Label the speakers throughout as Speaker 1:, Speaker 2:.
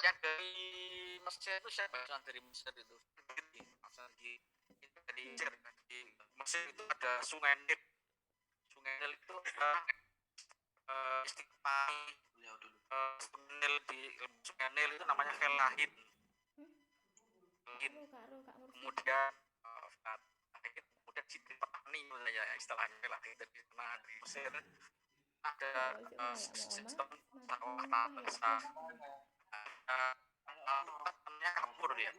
Speaker 1: yang dari Mesir itu siapa yang dari Mesir itu dari Mesir itu ada Sungai Nil. Sungai Nil itu ada istiqlal Nil di Sungai Nil itu namanya Felahin. Kemudian kemudian Jidri Petani ya istilahnya Felahin dari Mesir ada sistem sawah basah. Tanahnya kapur ya.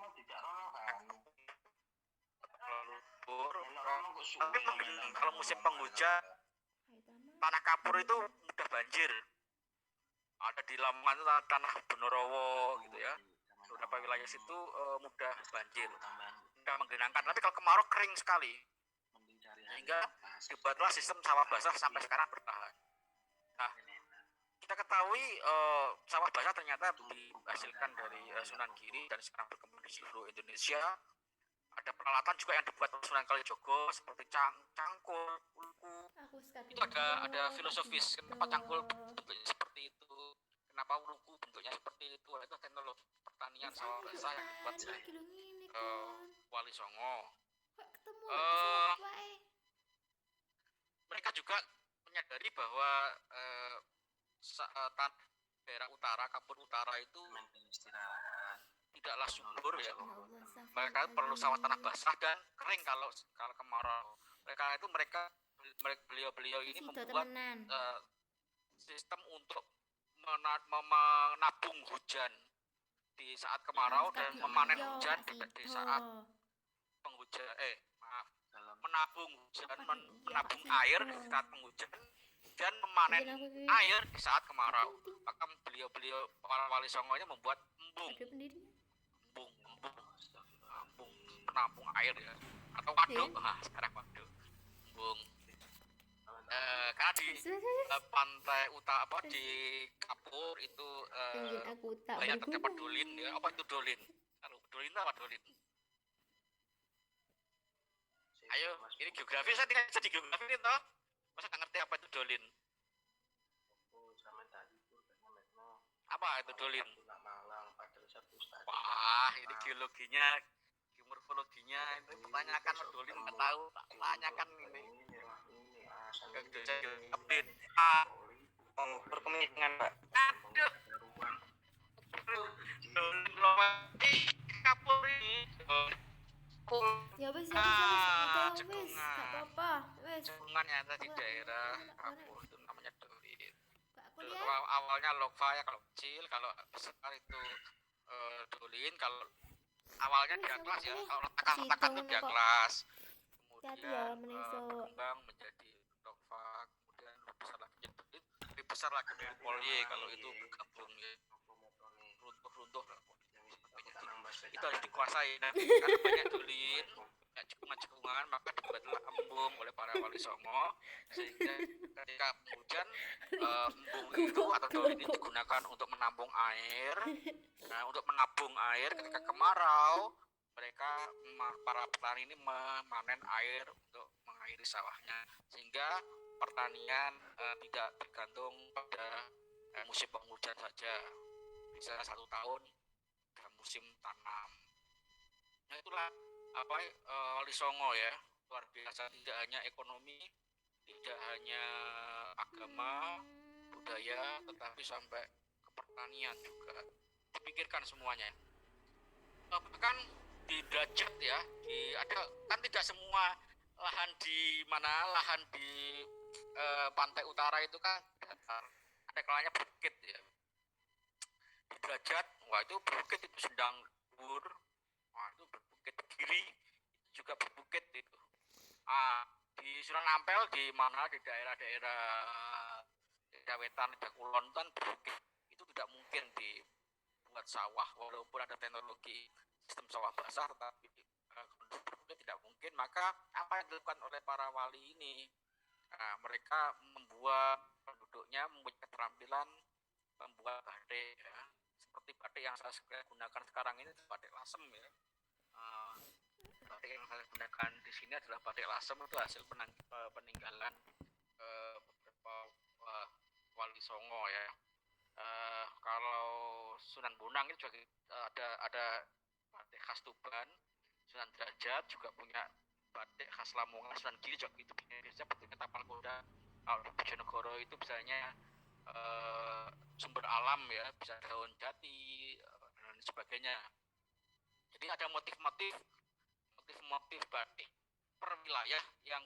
Speaker 1: Tapi kalau musim penghujan tanah kapur itu mudah banjir. Ada di Lamongan itu tanah Bonorowo gitu ya. Beberapa wilayah situ mudah banjir, mudah menggenangkan. Tapi kalau kemarau kering sekali, sehingga dibuatlah sistem sawah basah sampai sekarang bertahan. Nah, kita ketahui sawah basah ternyata dihasilkan dari Sunan Giri dan sekarang berkembang di seluruh Indonesia. Ada peralatan juga yang dibuat oleh Sunan Kalijogo seperti cangkul, ulku. Itu ada filosofis kenapa cangkul bentuknya seperti itu, kenapa ulku bentuknya seperti itu. Itu teknologi pertanian sawah basah yang dibuat oleh Wali Songo. Mereka juga menyadari bahwa daerah utara, Kapur Utara itu tidaklah subur ya. Mereka perlu sawah tanah basah dan kering kalau kemarau. Beliau ini membuat sistem untuk menabung hujan di saat kemarau dan memanen hujan di saat penghujan. Menabung hujan, menabung air di saat penghujan dan memanen air di saat kemarau. Maka beliau para Wali Songonya membuat embung penampung air ya, atau waduk. Sekarang waduk embung. Karena di pantai utara di Kapur itu banyak terdapat dolin ya. Apa itu dolin? Dolin apa dolin? Ayo, ini geografi, saya tinggal jadi geografi nih toh. Masa nggak ngerti apa itu dolin? Apa itu dolin? Wah, ini geologinya, geomorfologinya itu pertanyakan dolin nggak tahu, tanyakan ini. Update. Berkemungkinan Pak. Aduh. Dolin Kapur ini.
Speaker 2: Ya wes
Speaker 1: cekungan. Cekungan yang ada di daerah Kapur itu namanya dolin. Awalnya logva ya kalau kecil, kalau besar itu dolin. Kalau awalnya diaklas ya, kalau letakkan itu diaklas, kemudian berkembang menjadi logva, kemudian lebih besar lagi menjadi polye kalau itu bergabung ya, runtuh itu harus dikuasai. Nah, karena banyak dolin, banyak cekungan, maka dibuatlah embung oleh para Wali Songo, sehingga ketika hujan embung itu atau dolin itu digunakan untuk menampung air. Nah, untuk menabung air ketika kemarau, mereka para petani ini memanen air untuk mengairi sawahnya, sehingga pertanian tidak tergantung pada musim penghujan saja. Bisa 1 tahun dalam musim tanam. Nah, itulah Wali Songo ya, luar biasa. Tidak hanya ekonomi, tidak hanya agama, budaya, tetapi sampai ke pertanian juga dipikirkan semuanya. Bahkan di derajat ya, ada kan tidak semua lahan di pantai utara itu kan datar, ada kalanya bukit ya. Di derajat, wah itu bukit itu sedang bur, wah itu berbukit kiri itu juga berbukit itu. Di Sunan Ampel di mana di daerah-daerah Wetan, Kulon kan berbukit, itu tidak mungkin dibuat sawah walaupun ada teknologi sistem sawah basah, tetapi berbukit tidak mungkin. Maka apa yang dilakukan oleh para wali ini? Mereka membuat penduduknya mempunyai keterampilan membuat batik ya. Seperti batik yang saya gunakan sekarang ini batik lasem ya. Batik yang saya gunakan di sini adalah batik lasem, itu hasil peninggalan beberapa Wali Songo ya. Kalau Sunan Bonang itu juga ada batik khas Tuban. Sunan Derajat juga punya batik khas Lamongan. Sunan Giri juga itu biasanya bentuknya tapal kuda. Kalau di Bojonegoro itu misalnya sumber alam ya, bisa daun jati dan sebagainya. Jadi ada motif-motif batik per wilayah yang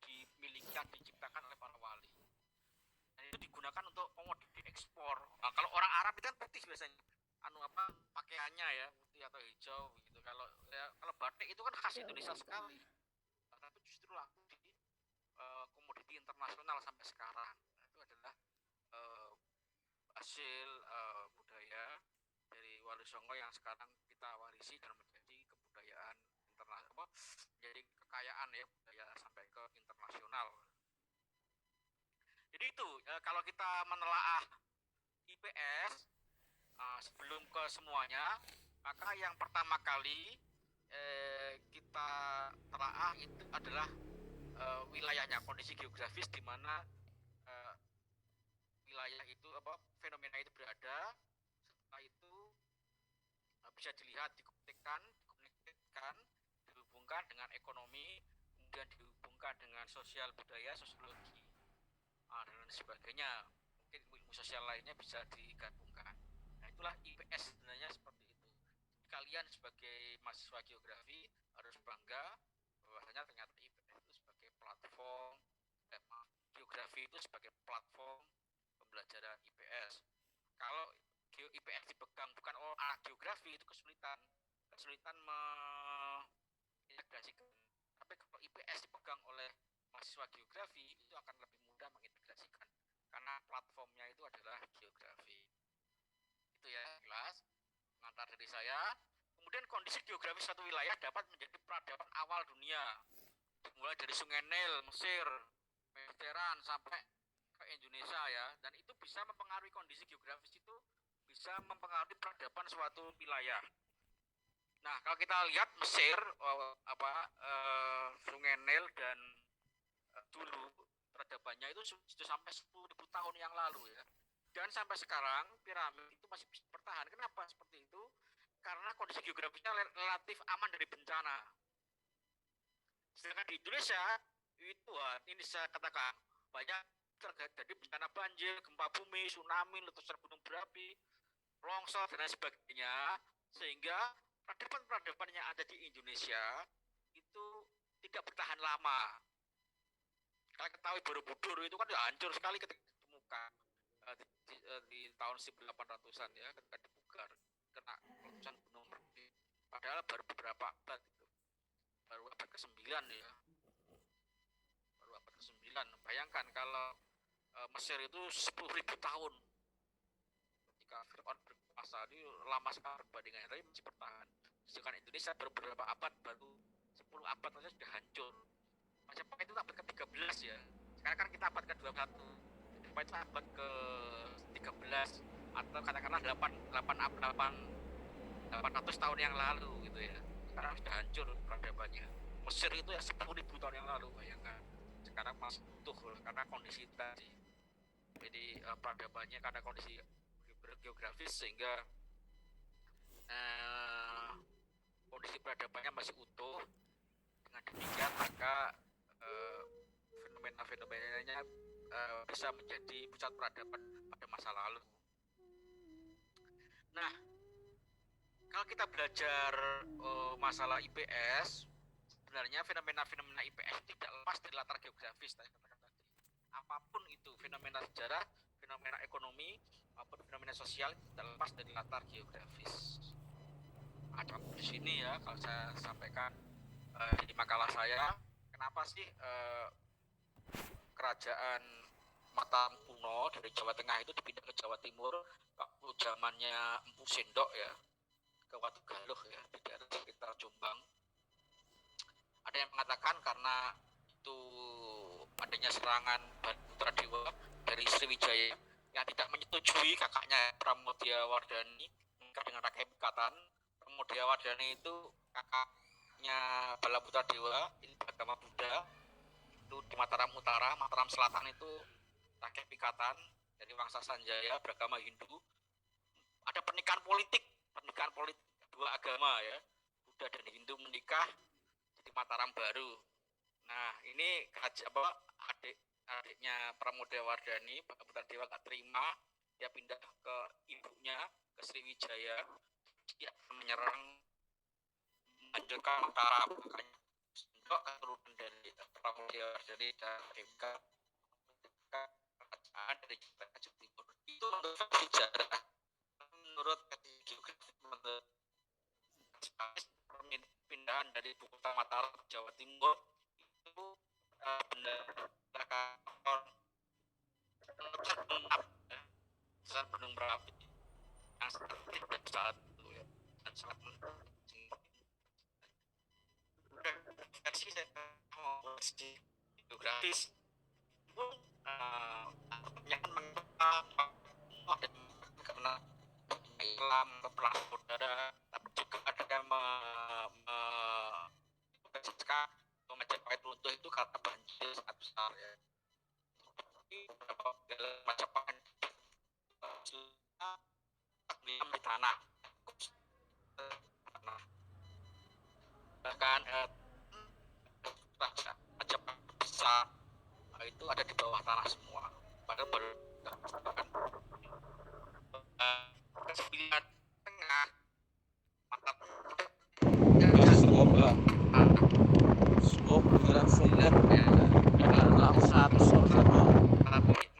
Speaker 1: dimiliki dan diciptakan oleh para wali. Dan itu digunakan untuk komoditi ekspor. Nah, kalau orang Arab itu kan putih biasanya, pakaiannya ya putih atau hijau gitu. Kalau batik itu kan khas Indonesia sekali. Tapi justru laku di komoditi internasional sampai sekarang. Itu adalah hasil budaya dari Wali Songo yang sekarang kita warisi dan menjadi kebudayaan internasional, menjadi kekayaan ya budaya sampai ke internasional. Jadi itu kalau kita menelaah IPS sebelum ke semuanya, maka yang pertama kali kita telaah itu adalah wilayahnya, kondisi geografis di mana wilayah itu fenomena itu berada. Setelah itu bisa dilihat, dikomunikasikan, dihubungkan dengan ekonomi, kemudian dihubungkan dengan sosial budaya, sosiologi dan sebagainya. Mungkin ilmu sosial lainnya bisa digabungkan. Nah, itulah IPS sebenarnya seperti itu. Kalian sebagai mahasiswa geografi harus bangga bahwasanya ternyata IPS itu sebagai platform, geografi itu sebagai platform pembelajaran IPS. Kalau IPS dipegang bukan oleh anak geografi, itu kesulitan mengintegrasikan. Tapi kalau IPS dipegang oleh mahasiswa geografi, itu akan lebih mudah mengintegrasikan karena platformnya itu adalah geografi. Itu ya, jelas pengantar dari saya. Kemudian kondisi geografis suatu wilayah dapat menjadi peradaban awal dunia, mulai dari Sungai Nil, Mesir, Mediteran sampai ke Indonesia ya, dan itu bisa mempengaruhi kondisi geografis, itu bisa mempengaruhi peradaban suatu wilayah. Nah, kalau kita lihat Mesir, Sungai Nil dan dulu peradabannya itu sudah sampai 10.000 tahun yang lalu ya. Dan sampai sekarang piramid itu masih bisa bertahan. Kenapa seperti itu? Karena kondisi geografisnya relatif aman dari bencana. Sedangkan di Indonesia itu ini saya katakan banyak terjadi bencana banjir, gempa bumi, tsunami, letusan gunung berapi, longsor dan lain sebagainya, sehingga peradaban yang ada di Indonesia itu tidak bertahan lama. Kalian ketahui Borobudur itu kan hancur sekali ketika ditemukan di tahun 1800-an ya, ketika dipugar kena letusan gunung berapi. Padahal baru beberapa abad itu, baru abad ke-9 ya, baru abad ke-9. Bayangkan kalau Mesir itu 10.000 tahun ketika Fir'aun berkuasa, ini lama sekali perbandingannya, tapi masih bertahan. Sedangkan Indonesia baru beberapa abad, baru 10 abad saja sudah hancur. Majapahit itu abad ke-13 ya, sekarang kan kita abad ke-21, Majapahit itu abad ke-13 atau katakanlah 800 tahun yang lalu gitu ya. Sekarang sudah hancur peradabannya. Mesir itu ya 10.000 tahun yang lalu, bayangkan. Sekarang masih utuh karena kondisi tadi. Jadi peradabannya karena kondisi geografis sehingga kondisi peradabannya masih utuh. Dengan demikian maka fenomena-fenomenanya bisa menjadi pusat peradaban pada masa lalu. Nah, kalau kita belajar masalah IPS, sebenarnya fenomena-fenomena IPS tidak lepas dari latar geografis saya katakan tadi. Apapun itu, fenomena sejarah, fenomena ekonomi, maupun fenomena sosial tidak lepas dari latar geografis. Ada di sini ya, kalau saya sampaikan di makalah saya, kenapa sih kerajaan Mataram kuno dari Jawa Tengah itu dipindah ke Jawa Timur waktu zamannya Empu Sendok ya, ke Watu Galuh ya, di daerah sekitar Jombang. Ada yang mengatakan karena itu adanya serangan Putra Dewa dari Sriwijaya yang tidak menyetujui kakaknya Pramodya Wardhani menikah dengan Rakai Pikatan. Pramodya Wardhani itu kakaknya Balaputra Dewa, ini beragama Buddha. Itu di Mataram Utara, Mataram Selatan itu Rakai Pikatan dari Wangsa Sanjaya beragama Hindu. Ada pernikahan pernikahan politik dua agama ya, Buddha dan Hindu menikah di Mataram baru. Nah ini adiknya Pramodawardhani, Pak Putradewa gak terima, dia pindah ke ibunya ke Sriwijaya, dia menyerang menghancurkan Mataram, makanya keturunan dari Pramodawardhani dan Devika kerajaan dari Jawa Timur itu menurut sejarah, menurut geografi, menurut pindahan dari ibu kota Mataram ke Jawa Timur itu benar letusan gunung berapi yang sangat besar itu ya, dan sangat penting. Versi versi geografis pun yang karena Islam perang saudara, tapi juga ada yang Majapahit runtuh itu karena banjir sangat besar ya. Beberapa Majapahit tenggelam di tanah, bahkan Majapahit besar itu ada di bawah tanah semua. Padahal baru sembilan tengah mantap.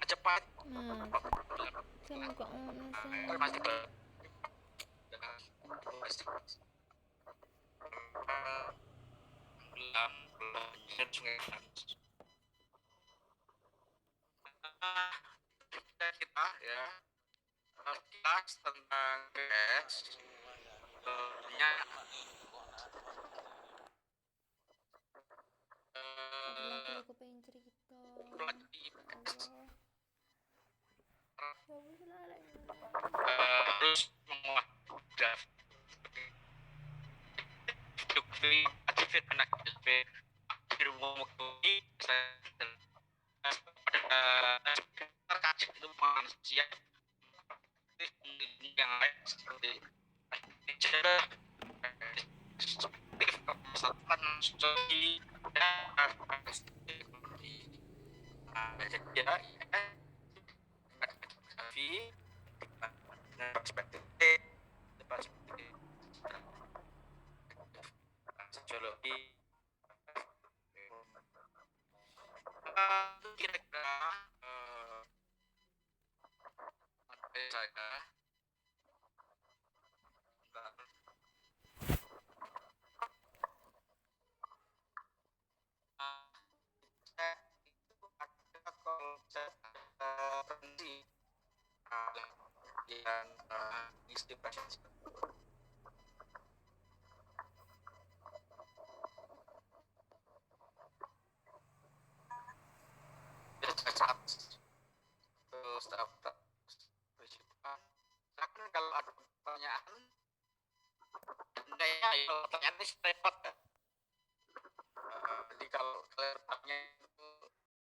Speaker 1: Majapahit kita ya kelas tentang PS banyak
Speaker 2: aku pengen cerita.
Speaker 1: harus menguatkan aktifin anak di rumah terkacau itu manusia yang lain seperti cara kesatuan sosial dan ya perspektif sosiologi kira-kira saya itu ada konsep yang istimewa terus daftar kehidupan. Bahkan kalau ada pertanyaan, kayaknya kalau pertanyaan ini repot ya. Jadi kalau kalian bertanya